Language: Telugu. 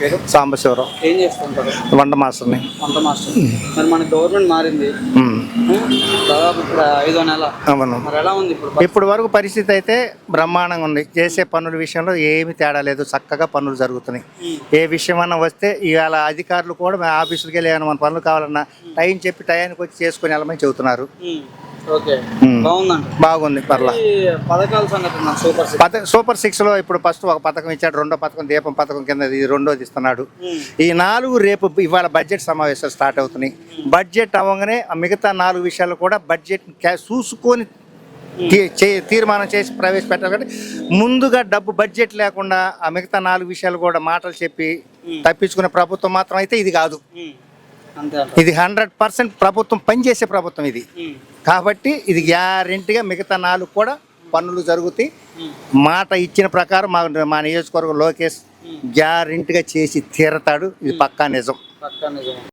పేరు? సాంబశివరావు. ఏం చేస్తుంటారు? వంట మాస్టర్ని. వంట మాస్టర్. మరి మన గవర్నమెంట్ మారింది దాదాపు ఇప్పుడు 5వ నెల. అవును. మరి ఎలా ఉంది ఇప్పుడు? ఇప్పుడు వరకు పరిస్థితి అయితే బ్రహ్మాండంగా ఉంది. చేసే పనుల విషయంలో ఏమి తేడా లేదు, చక్కగా పనులు జరుగుతున్నాయి. ఏ విషయం అన్నా వస్తే ఇవాళ అధికారులు కూడా మా ఆఫీసులకి వెళ్ళి ఏమైనా మన పనులు కావాలన్నా టైం చెప్పి టయానికి వచ్చి చేసుకుని వెళ్ళమని చెబుతున్నారు. ఓకే, బాగుందండి. బాగుంది, పర్లా. పథకాల సంగతి సూపర్ 6లో ఇప్పుడు ఫస్ట్ ఒక పథకం ఇచ్చాడు, రెండో పథకం దీపం పథకం కింద ఇది రెండోది ఇస్తున్నాడు. ఈ 4 రేపు ఇవాళ బడ్జెట్ సమావేశాలు స్టార్ట్ అవుతున్నాయి. బడ్జెట్ అవ్వగానే మిగతా 4 విషయాలు కూడా బడ్జెట్ చూసుకొని తీర్మానం చేసి ప్రవేశపెట్టాలి. కాబట్టి ముందుగా డబ్బు బడ్జెట్ లేకుండా ఆ మిగతా 4 విషయాలు కూడా మాటలు చెప్పి తప్పించుకునే ప్రభుత్వం మాత్రం అయితే ఇది కాదు. ఇది 100% ప్రభుత్వం పనిచేసే ప్రభుత్వం ఇది. కాబట్టి ఇది గ్యారెంటీగా మిగతా 4 కూడా పనులు జరుగుతాయి. మాట ఇచ్చిన ప్రకారం మా నియోజకవర్గం లోకేష్ గ్యారెంటీగా చేసి తీరతాడు. ఇది పక్కా నిజం.